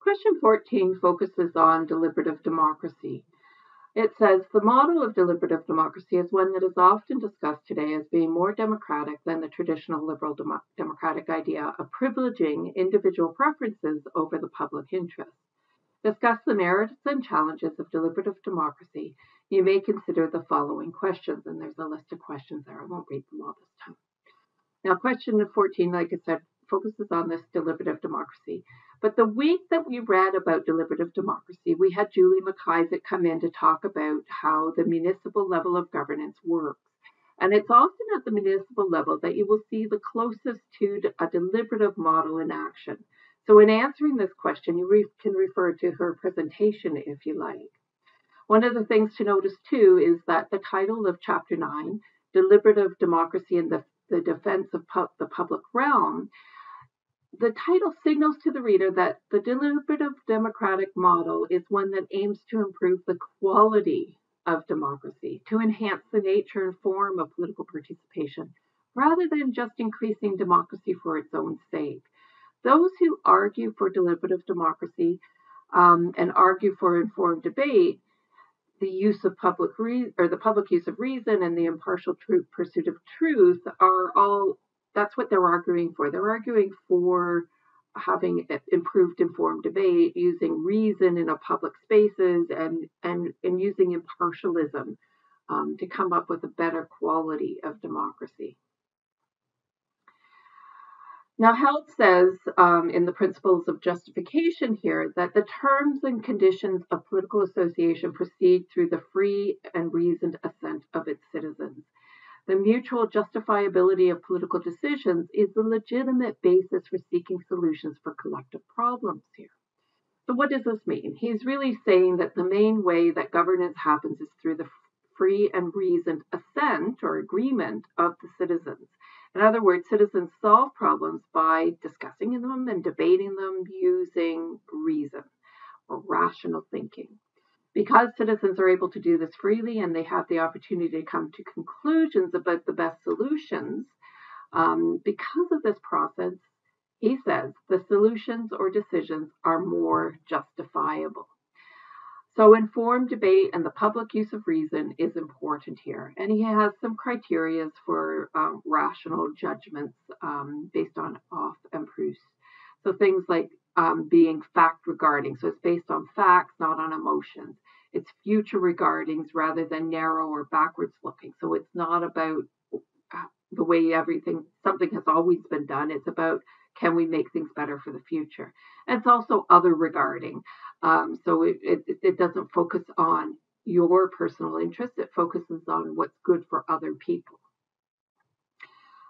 Question 14 focuses on deliberative democracy. It says the model of deliberative democracy is one that is often discussed today as being more democratic than the traditional liberal democratic idea of privileging individual preferences over the public interest. Discuss the merits and challenges of deliberative democracy. You may consider the following questions, and there's a list of questions there. I won't read them all this time. Now, question 14, like I said, focuses on this deliberative democracy. But the week that we read about deliberative democracy, we had Julie McIsaac come in to talk about how the municipal level of governance works. And it's often at the municipal level that you will see the closest to a deliberative model in action. So in answering this question, you can refer to her presentation if you like. One of the things to notice too is that the title of Chapter 9, Deliberative Democracy and the Defense of the Public Realm, the title signals to the reader that the deliberative democratic model is one that aims to improve the quality of democracy, to enhance the nature and form of political participation, rather than just increasing democracy for its own sake. Those who argue for deliberative democracy and argue for informed debate, the use of the public use of reason and the impartial pursuit of truth are all, that's what they're arguing for. They're arguing for having improved informed debate, using reason in our public spaces and using impartialism to come up with a better quality of democracy. Now, Held says in the Principles of Justification here that the terms and conditions of political association proceed through the free and reasoned assent of its citizens. The mutual justifiability of political decisions is the legitimate basis for seeking solutions for collective problems here. So what does this mean? He's really saying that the main way that governance happens is through the free and reasoned assent or agreement of the citizens. In other words, citizens solve problems by discussing them and debating them using reason or rational thinking. Because citizens are able to do this freely and they have the opportunity to come to conclusions about the best solutions, because of this process, he says the solutions or decisions are more justifiable. So informed debate and the public use of reason is important here. And he has some criteria for rational judgments based on off and proofs. So things like being fact regarding. So it's based on facts, not on emotions. It's future regardings rather than narrow or backwards looking. So it's not about the way something has always been done. It's about, can we make things better for the future? And it's also other regarding. So it doesn't focus on your personal interest. It focuses on what's good for other people.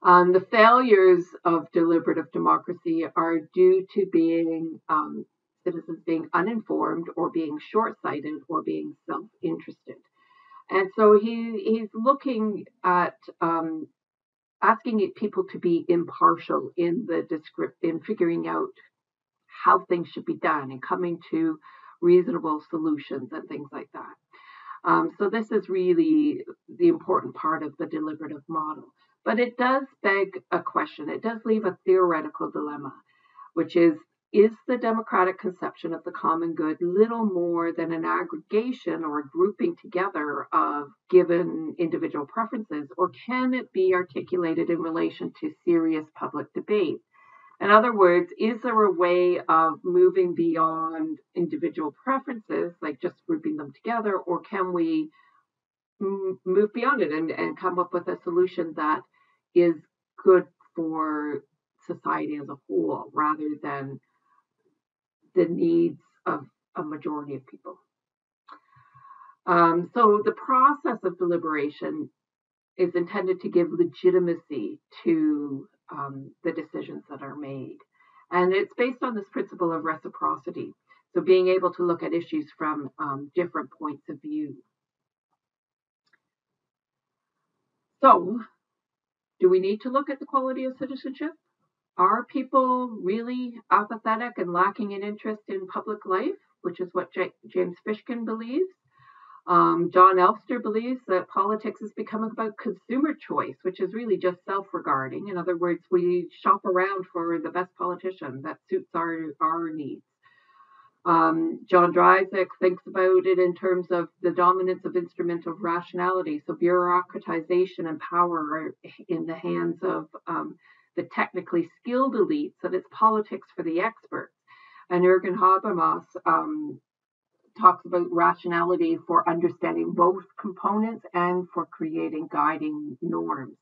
The failures of deliberative democracy are due to being citizens being uninformed or being short-sighted or being self-interested. And so he's looking at asking people to be impartial in figuring out how things should be done and coming to reasonable solutions and things like that. So this is really the important part of the deliberative model. But it does beg a question. It does leave a theoretical dilemma, which is the democratic conception of the common good little more than an aggregation or a grouping together of given individual preferences, or can it be articulated in relation to serious public debate? In other words, is there a way of moving beyond individual preferences, like just grouping them together, or can we move beyond it and come up with a solution that is good for society as a whole, rather than the needs of a majority of people? So the process of deliberation is intended to give legitimacy to the decisions that are made. And it's based on this principle of reciprocity. So being able to look at issues from different points of view. So, do we need to look at the quality of citizenship? Are people really apathetic and lacking in interest in public life, which is what James Fishkin believes? John Elster believes that politics has become about consumer choice, which is really just self-regarding. In other words, we shop around for the best politician that suits our needs. John Dryzek thinks about it in terms of the dominance of instrument of rationality. So bureaucratization and power are in the hands of the technically skilled elites, and it's politics for the experts. And Jürgen Habermas talks about rationality for understanding both components and for creating guiding norms.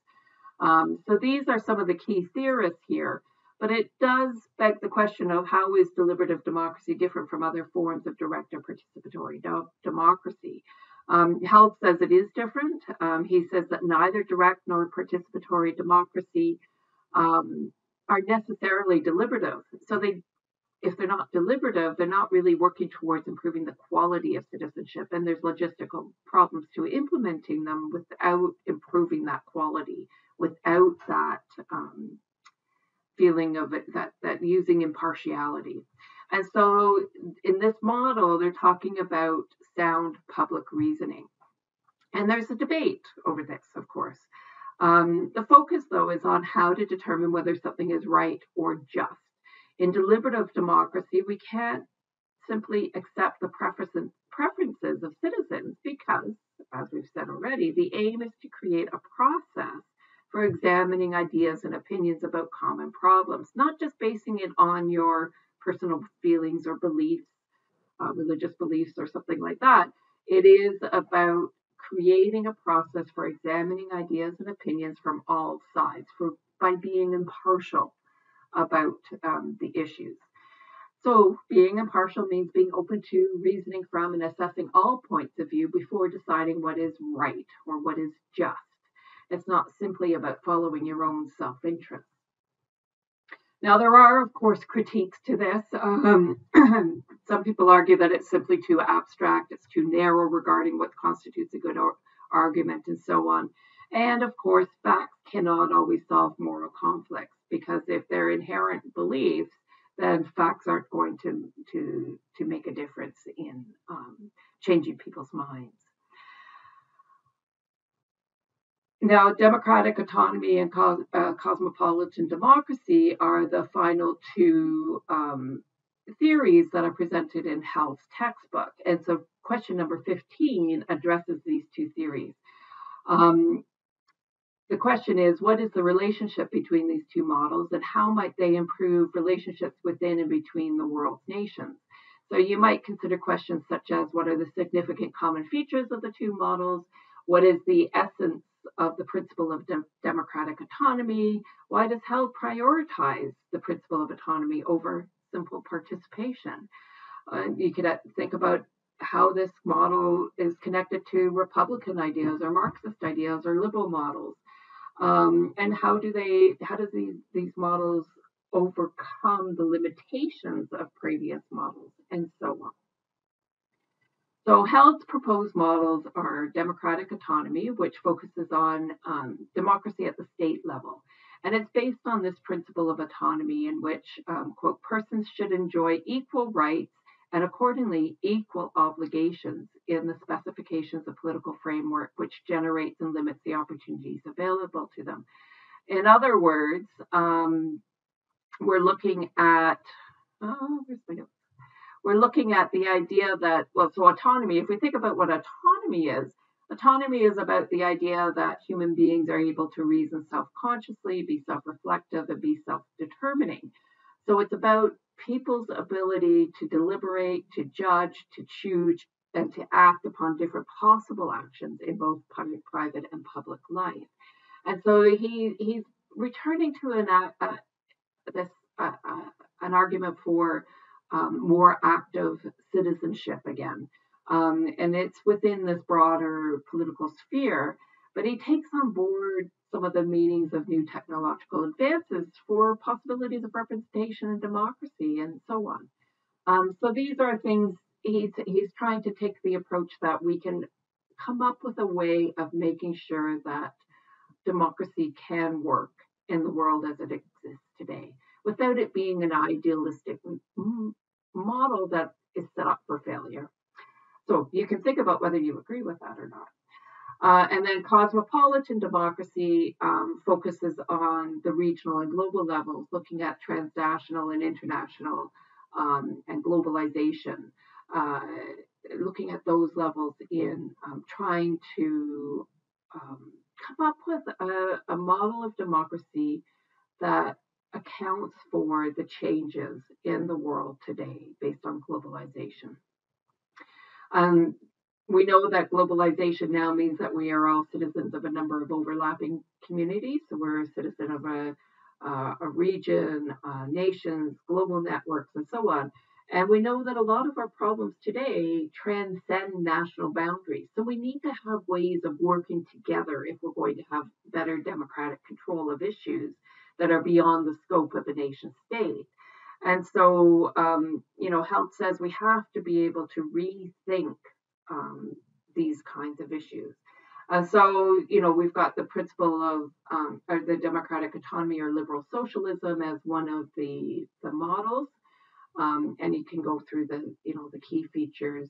So these are some of the key theorists here, but it does beg the question of how is deliberative democracy different from other forms of direct or participatory democracy? Held says it is different. He says that neither direct nor participatory democracy are necessarily deliberative. So if they're not deliberative, they're not really working towards improving the quality of citizenship, and there's logistical problems to implementing them without improving that quality, without that feeling of it, that using impartiality. And so in this model, they're talking about sound public reasoning. And there's a debate over this, of course. The focus, though, is on how to determine whether something is right or just. In deliberative democracy, we can't simply accept the preferences of citizens because, as we've said already, the aim is to create a process for examining ideas and opinions about common problems, not just basing it on your personal feelings or beliefs, religious beliefs or something like that. It is about creating a process for examining ideas and opinions from all sides by being impartial about the issues. So being impartial means being open to reasoning from and assessing all points of view before deciding what is right or what is just. It's not simply about following your own self-interest. Now, there are, of course, critiques to this. Some people argue that it's simply too abstract, it's too narrow regarding what constitutes a good argument, and so on. And, of course, facts cannot always solve moral conflicts, because if they're inherent beliefs, then facts aren't going to make a difference in changing people's minds. Now, democratic autonomy and cosmopolitan democracy are the final two theories that are presented in Held's textbook. And so question number 15 addresses these two theories. The question is, what is the relationship between these two models, and how might they improve relationships within and between the world's nations? So you might consider questions such as, what are the significant common features of the two models? What is the essence of the principle of democratic autonomy? Why does Held prioritize the principle of autonomy over simple participation? You could think about how this model is connected to Republican ideas or Marxist ideas or liberal models. And how do these models overcome the limitations of previous models, and so on? So Held's proposed models are democratic autonomy, which focuses on democracy at the state level. And it's based on this principle of autonomy in which, quote, persons should enjoy equal rights and accordingly equal obligations in the specifications of political framework, which generates and limits the opportunities available to them. In other words, we're looking at, we're looking at the idea that, well, so autonomy, if we think about what autonomy is about the idea that human beings are able to reason self-consciously, be self-reflective, and be self-determining. So it's about people's ability to deliberate, to judge, to choose, and to act upon different possible actions in both private and public life. And so he's returning to an argument for more active citizenship again. And it's within this broader political sphere, but he takes on board some of the meanings of new technological advances for possibilities of representation and democracy and so on. So these are things he's trying to take the approach that we can come up with a way of making sure that democracy can work in the world as it exists today, without it being an idealistic model that is set up for failure. So you can think about whether you agree with that or not. And then cosmopolitan democracy focuses on the regional and global levels, looking at transnational and international and globalization, looking at those levels in trying to come up with a model of democracy that accounts for the changes in the world today based on globalization. We know that globalization now means that we are all citizens of a number of overlapping communities. So we're a citizen of a region, nations, global networks, and so on. And we know that a lot of our problems today transcend national boundaries. So we need to have ways of working together if we're going to have better democratic control of issues that are beyond the scope of the nation state. And so, Health says we have to be able to rethink these kinds of issues. So, we've got the principle of or the democratic autonomy or liberal socialism as one of the models. And you can go through the key features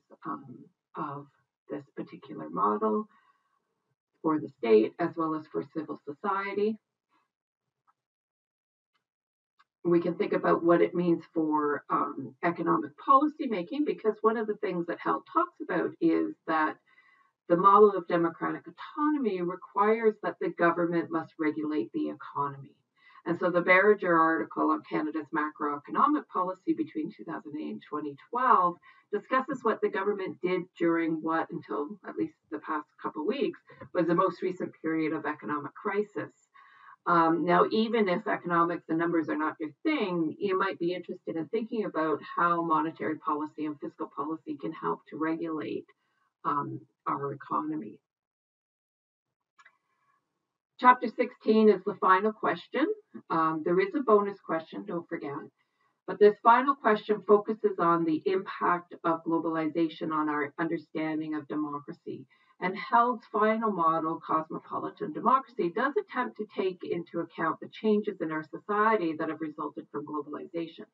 of this particular model for the state as well as for civil society. We can think about what it means for economic policy making, because one of the things that Health talks about is that the model of democratic autonomy requires that the government must regulate the economy. And so the Berger article on Canada's macroeconomic policy between 2008 and 2012 discusses what the government did during what, until at least the past couple of weeks, was the most recent period of economic crisis. Now, even if economics and numbers are not your thing, you might be interested in thinking about how monetary policy and fiscal policy can help to regulate our economy. Chapter 16 is the final question. There is a bonus question, don't forget. But this final question focuses on the impact of globalization on our understanding of democracy. And Held's final model, cosmopolitan democracy, does attempt to take into account the changes in our society that have resulted from globalization.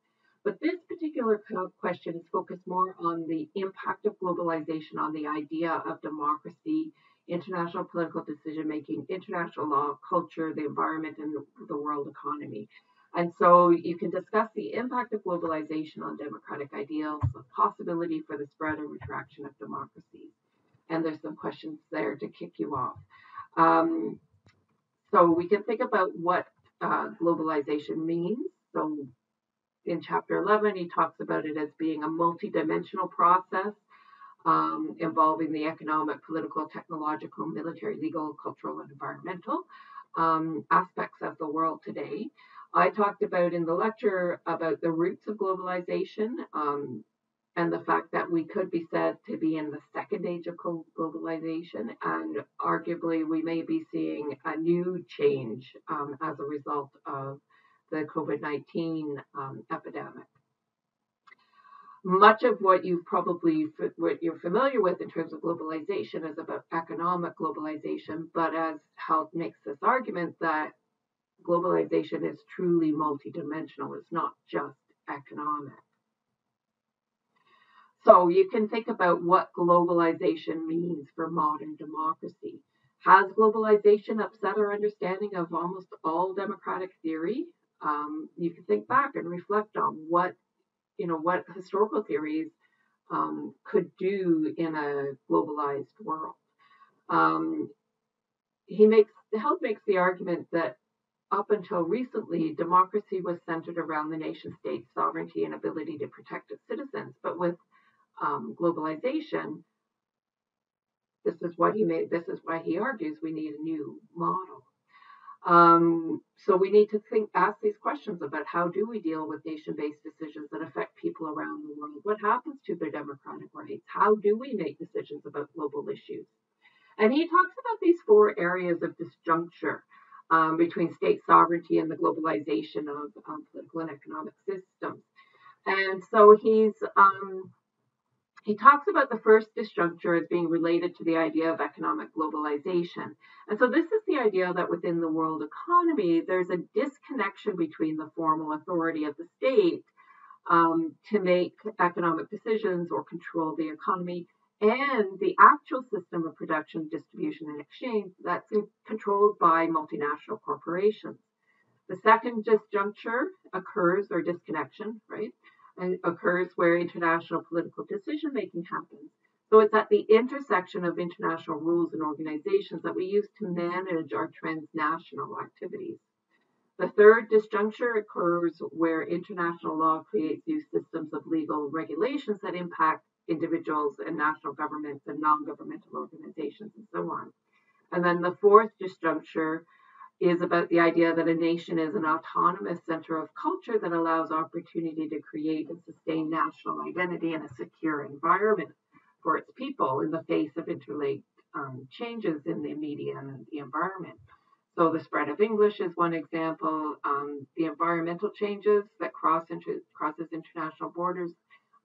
But this particular question is focused more on the impact of globalization on the idea of democracy, international political decision-making, international law, culture, the environment, and the world economy. And so you can discuss the impact of globalization on democratic ideals, the possibility for the spread or retraction of democracy. And there's some questions there to kick you off. So we can think about what globalization means. So in chapter 11, he talks about it as being a multidimensional process involving the economic, political, technological, military, legal, cultural, and environmental aspects of the world today. I talked about in the lecture about the roots of globalization and the fact that we could be said to be in the second age of globalization, and arguably we may be seeing a new change as a result of the COVID-19 epidemic. Much of what you're familiar with in terms of globalization is about economic globalization, but as Health makes this argument that globalization is truly multidimensional, it's not just economic. So you can think about what globalization means for modern democracy. Has globalization upset our understanding of almost all democratic theory? You can think back and reflect on what historical theories could do in a globalized world. Health makes the argument that up until recently, democracy was centered around the nation state's sovereignty and ability to protect its citizens. But with globalization, this is why he argues we need a new model. So we need to ask these questions about how do we deal with nation-based decisions that affect people around the world? What happens to their democratic rights? How do we make decisions about global issues? And he talks about these four areas of disjuncture between state sovereignty and the globalization of political and economic systems. And so he talks about the first disjuncture as being related to the idea of economic globalization. And so this is the idea that within the world economy, there's a disconnection between the formal authority of the state to make economic decisions or control the economy and the actual system of production, distribution, and exchange that's controlled by multinational corporations. The second disjuncture occurs, or disconnection, right, occurs where international political decision making happens. So it's at the intersection of international rules and organizations that we use to manage our transnational activities. The third disjuncture occurs where international law creates new systems of legal regulations that impact individuals and national governments and non-governmental organizations and so on. And then the fourth disjuncture is about the idea that a nation is an autonomous center of culture that allows opportunity to create and sustain national identity in a secure environment for its people in the face of interlinked changes in the media and the environment. So the spread of English is one example. The environmental changes that crosses international borders,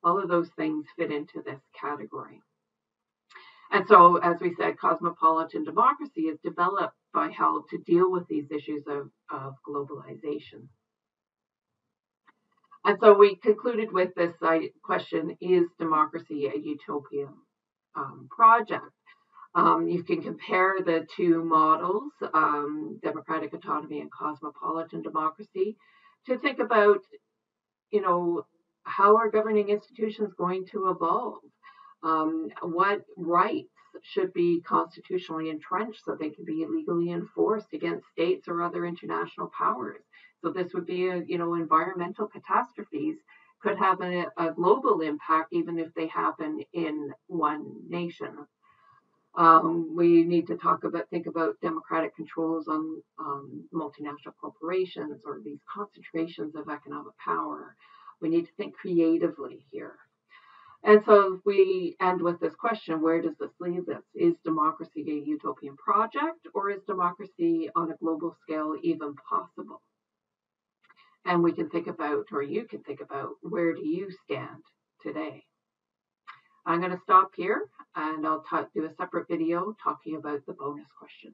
all of those things fit into this category. And so, as we said, cosmopolitan democracy is developed by how to deal with these issues of globalization. And so we concluded with this question, is democracy a utopian project? You can compare the two models, democratic autonomy and cosmopolitan democracy, to think about, how are governing institutions going to evolve? What rights should be constitutionally entrenched so they can be legally enforced against states or other international powers? So this would be, environmental catastrophes could have a global impact even if they happen in one nation. We need to think about democratic controls on multinational corporations or these concentrations of economic power. We need to think creatively here. And so we end with this question, where does this leave us? Is democracy a utopian project, or is democracy on a global scale even possible? And we can think about, or you can think about, where do you stand today? I'm going to stop here, and I'll do a separate video talking about the bonus question.